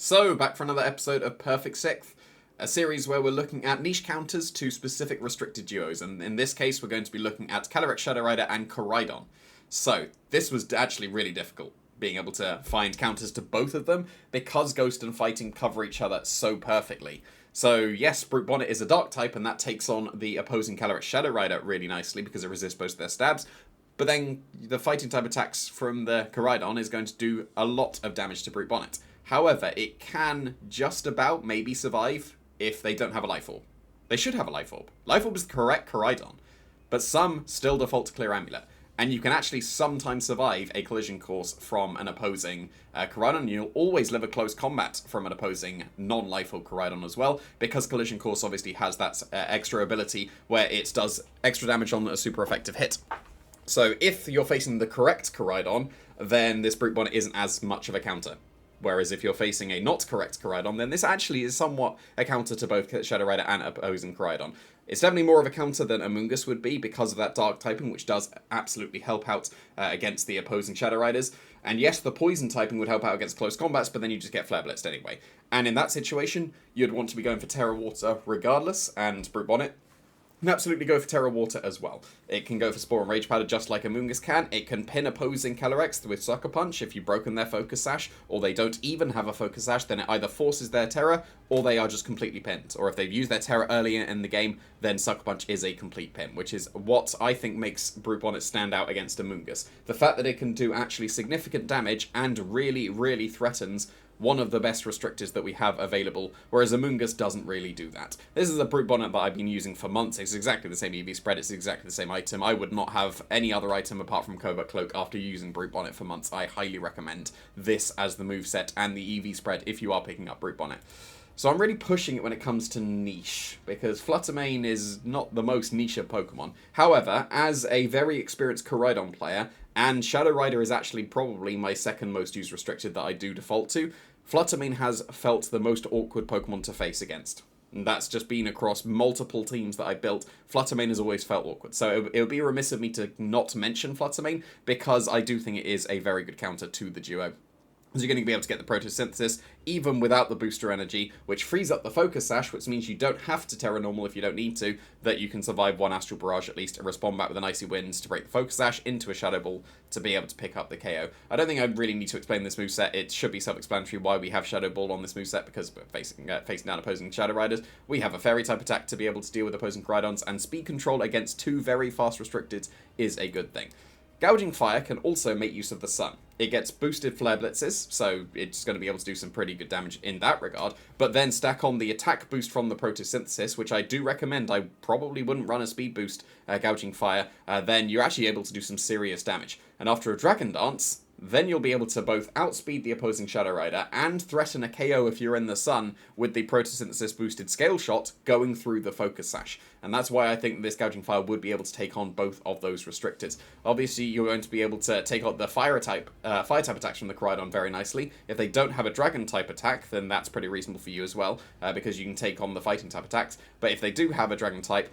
So, back for another episode of Perfect Sixth, a series where we're looking at niche counters to specific restricted duos, and in this case we're going to be looking at Calyrex Shadow Rider and Koraidon. So, this was actually really difficult, being able to find counters to both of them, because Ghost and Fighting cover each other so perfectly. So yes, Brute Bonnet is a dark type, and that takes on the opposing Calyrex Shadow Rider really nicely, because it resists both of their stabs. But then the fighting type attacks from the Koraidon is going to do a lot of damage to Brute Bonnet. However, it can just about maybe survive if they don't have a Life Orb. They should have a Life Orb. Life Orb is the correct Koraidon, but some still default to Clear Amulet. And you can actually sometimes survive a collision course from an opposing Koraidon. You'll always live a close combat from an opposing non-Life Orb Koraidon as well, because collision course obviously has that extra ability where it does extra damage on a super effective hit. So if you're facing the correct Koraidon, then this Brute Bonnet isn't as much of a counter. Whereas if you're facing a not correct Koraidon, then this actually is somewhat a counter to both Shadow Rider and opposing Koraidon. It's definitely more of a counter than Amoonguss would be because of that dark typing, which does absolutely help out against the opposing Shadow Riders. And yes, the poison typing would help out against close combats, but then you just get flare blitzed anyway. And in that situation, you'd want to be going for Terra Water regardless, and Brute Bonnet can absolutely go for Terra Water as well. It can go for Spore and Rage Powder just like Amoonguss can. It can pin opposing Calyrex with Sucker Punch if you've broken their Focus Sash, or they don't even have a Focus Sash, then it either forces their Terra, or they are just completely pinned. Or if they've used their Terra earlier in the game, then Sucker Punch is a complete pin, which is what I think makes Brute Bonnet stand out against Amoonguss. The fact that it can do actually significant damage and really, really threatens one of the best restrictors that we have available, whereas Amoonguss doesn't really do that. This is a Brute Bonnet that I've been using for months. It's exactly the same EV spread, it's exactly the same item. I would not have any other item apart from Covert Cloak after using Brute Bonnet for months. I highly recommend this as the moveset and the EV spread if you are picking up Brute Bonnet. So I'm really pushing it when it comes to niche, because Flutter Mane is not the most niche of Pokemon. However, as a very experienced Koraidon player, and Shadow Rider is actually probably my second most used restricted that I do default to, Flutter Mane has felt the most awkward Pokemon to face against. And that's just been across multiple teams that I built. Flutter Mane has always felt awkward. So it would be remiss of me to not mention Flutter Mane, because I do think it is a very good counter to the duo. As you're going to be able to get the Photosynthesis even without the booster energy, which frees up the Focus Sash, which means you don't have to Terra Normal if you don't need to, that you can survive one Astral Barrage at least and respond back with an Icy Winds to break the Focus Sash into a Shadow Ball to be able to pick up the KO. I don't think I really need to explain this moveset. It should be self-explanatory why we have Shadow Ball on this moveset, because we're facing down opposing Shadow Riders. We have a Fairy type attack to be able to deal with opposing Koraidons, and speed control against two very fast restricted is a good thing. Gouging Fire can also make use of the Sun. It gets boosted Flare Blitzes, so it's going to be able to do some pretty good damage in that regard, but then stack on the attack boost from the Photosynthesis, which I do recommend. I probably wouldn't run a speed boost Gouging Fire, then you're actually able to do some serious damage. And after a Dragon Dance, then you'll be able to both outspeed the opposing Shadow Rider and threaten a KO if you're in the Sun with the Photosynthesis boosted Scale Shot going through the Focus Sash. And that's why I think this Gouging Fire would be able to take on both of those restrictors. Obviously, you're going to be able to take on the Fire type attacks from the Koraidon very nicely. If they don't have a Dragon type attack, then that's pretty reasonable for you as well, because you can take on the Fighting type attacks. But if they do have a Dragon type,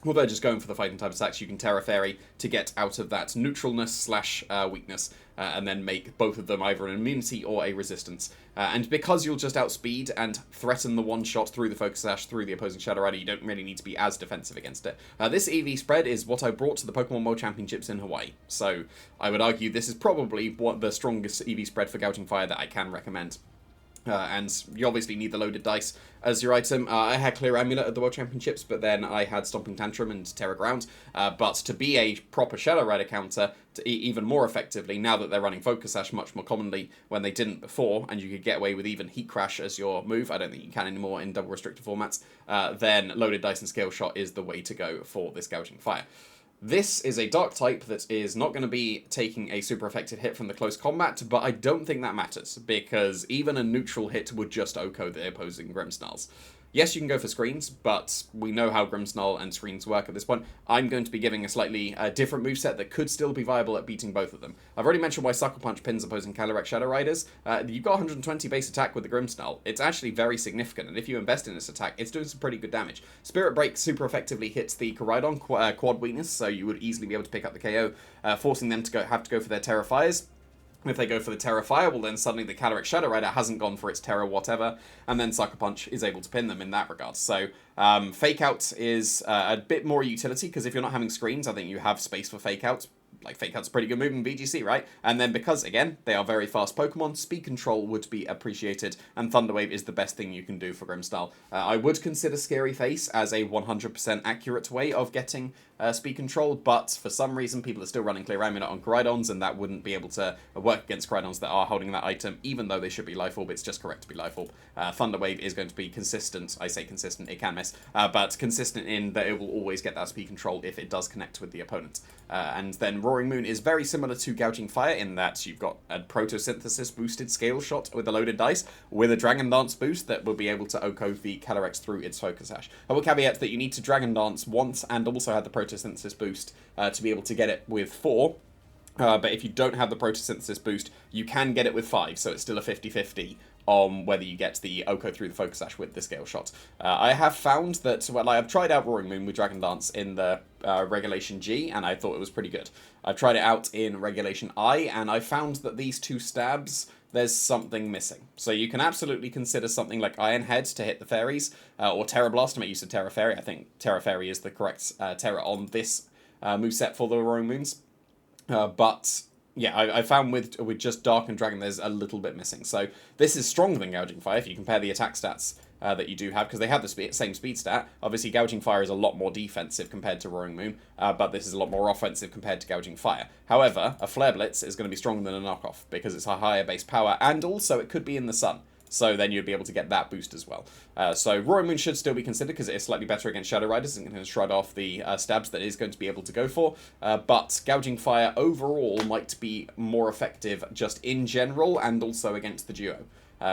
well, they're just going for the Fighting type attacks. You can Terra Fairy to get out of that neutralness slash weakness, and then make both of them either an immunity or a resistance. And because you'll just outspeed and threaten the one shot through the Focus Sash through the opposing Shadow Rider, you don't really need to be as defensive against it. This EV spread is what I brought to the Pokemon World Championships in Hawaii. So I would argue this is probably the strongest EV spread for Gouging Fire that I can recommend. And you obviously need the loaded dice as your item. I had Clear Amulet at the World Championships, but then I had Stomping Tantrum and Terra Ground. But to be a proper Shadow Rider counter, to even more effectively, now that they're running Focus Sash much more commonly when they didn't before, and you could get away with even Heat Crash as your move, I don't think you can anymore in double restricted formats, then loaded dice and Scale Shot is the way to go for this Gouging Fire. This is a dark type that is not going to be taking a super effective hit from the close combat, but I don't think that matters, because even a neutral hit would just OHKO the opposing Grimmsnarls. Yes, you can go for screens, but we know how Grimmsnarl and screens work at this point. I'm going to be giving a slightly different moveset that could still be viable at beating both of them. I've already mentioned why Sucker Punch pins opposing Calyrex Shadow Riders. You've got 120 base attack with the Grimmsnarl. It's actually very significant, and if you invest in this attack, it's doing some pretty good damage. Spirit Break super effectively hits the Koraidon quad weakness, so you would easily be able to pick up the KO, forcing them to have to go for their Terra Fires. If they go for the Terra Fire, well then suddenly the Calyrex Shadow Rider hasn't gone for its Terra whatever, and then Sucker Punch is able to pin them in that regard. So Fake Out is a bit more utility, because if you're not having screens, I think you have space for Fake Out. Like, Fake Out's a pretty good move in VGC, right? And then because, again, they are very fast Pokemon, speed control would be appreciated, and Thunder Wave is the best thing you can do for Grimmsnarl. I would consider Scary Face as a 100% accurate way of getting speed control, but for some reason people are still running Clear Amulet on Koraidons, and that wouldn't be able to work against Koraidons that are holding that item, even though they should be Life Orb. It's just correct to be Life Orb. Thunder Wave is going to be consistent. I say consistent, it can miss, but consistent in that it will always get that speed control if it does connect with the opponent. And then Roaring Moon is very similar to Gouging Fire in that you've got a Protosynthesis boosted Scale Shot with a loaded dice, with a Dragon Dance boost that will be able to OHKO the Calyrex through its Focus Sash. I will caveat that you need to Dragon Dance once and also have the Protosynthesis boost to be able to get it with 4. But if you don't have the Protosynthesis boost, you can get it with 5, so it's still a 50-50 on whether you get the OHKO through the Focus Sash with the Scale Shot. I have found that, well, I've tried out Roaring Moon with Dragon Dance in the Regulation G, and I thought it was pretty good. I've tried it out in Regulation I, and I found that these 2 stabs, there's something missing. So you can absolutely consider something like Iron Head to hit the fairies, or Terra Blast to make use of Terra Fairy. I think Terra Fairy is the correct Terra on this moveset for the Roaring Moons. But yeah, I found with just Dark and Dragon, there's a little bit missing. So this is stronger than Gouging Fire if you compare the attack stats that you do have, because they have the same speed stat. Obviously, Gouging Fire is a lot more defensive compared to Roaring Moon, but this is a lot more offensive compared to Gouging Fire. However, a Flare Blitz is going to be stronger than a knockoff, because it's a higher base power, and also it could be in the sun. So then you'd be able to get that boost as well. So Roaring Moon should still be considered because it is slightly better against Shadow Riders and can shrug off the stabs that it is going to be able to go for. But Gouging Fire overall might be more effective just in general and also against the duo.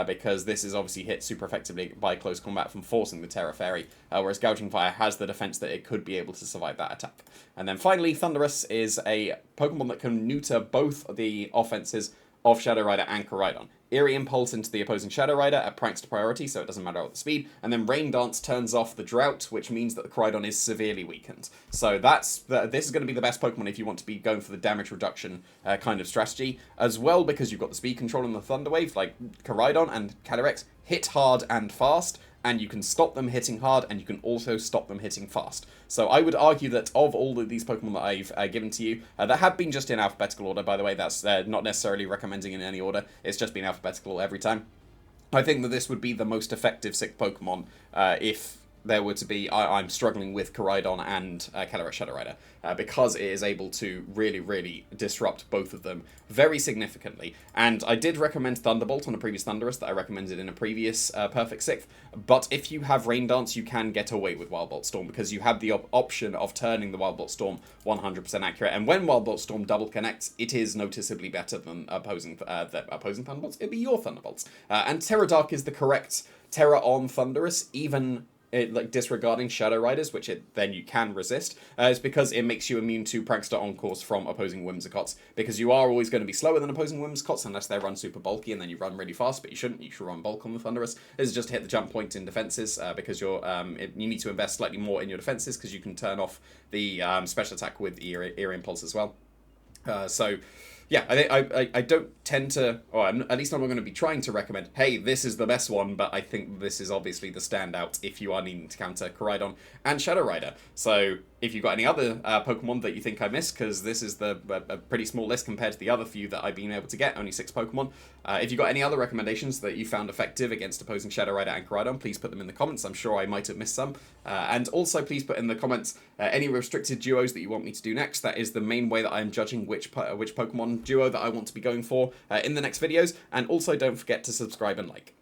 Because this is obviously hit super effectively by close combat from forcing the Terra Fairy, whereas Gouging Fire has the defense that it could be able to survive that attack. And then finally, Thundurus is a Pokemon that can neuter both the offenses of Shadow Rider and Koraidon. Eerie Impulse into the opposing Shadow Rider at prankster priority, so it doesn't matter what the speed, and then Rain Dance turns off the Drought, which means that the Koraidon is severely weakened. So this is going to be the best Pokemon if you want to be going for the damage reduction kind of strategy, as well because you've got the speed control and the Thunder Wave, like Koraidon and Calyrex hit hard and fast, and you can stop them hitting hard, and you can also stop them hitting fast. So I would argue that of all of these Pokemon that I've given to you, that have been just in alphabetical order, by the way, that's not necessarily recommending in any order, it's just been alphabetical every time. I think that this would be the most effective 6th Pokemon if there were to be, I'm struggling with Koraidon and Calyrex Shadow Rider, because it is able to really, really disrupt both of them very significantly. And I did recommend Thunderbolt on a previous Thundurus that I recommended in a previous Perfect 6th, but if you have Rain Dance, you can get away with Wild Bolt Storm, because you have the option of turning the Wild Bolt Storm 100% accurate, and when Wild Bolt Storm double connects, it is noticeably better than opposing Thunderbolts. It'd be your Thunderbolts. And Terra Dark is the correct Terra on Thundurus, even like disregarding Shadow Riders, which then you can resist, is because it makes you immune to Prankster Encores from opposing Whimsicots, because you are always going to be slower than opposing Whimsicots unless they run super bulky and then you run really fast, but you shouldn't. You should run bulk on the Thundurus. This is just to hit the jump point in defenses, because you need to invest slightly more in your defenses, because you can turn off the special attack with Ear Impulse as well. So yeah, I don't tend to, or at least I'm not going to be trying to recommend, hey, this is the best one, but I think this is obviously the standout if you are needing to counter Koraidon and Shadow Rider. So if you've got any other Pokemon that you think I missed, because this is a pretty small list compared to the other few that I've been able to get, only 6 Pokemon. If you've got any other recommendations that you found effective against opposing Shadow Rider and Koraidon, please put them in the comments. I'm sure I might have missed some. And also please put in the comments any restricted duos that you want me to do next. That is the main way that I'm judging which Pokemon duo that I want to be going for in the next videos. And also don't forget to subscribe and like.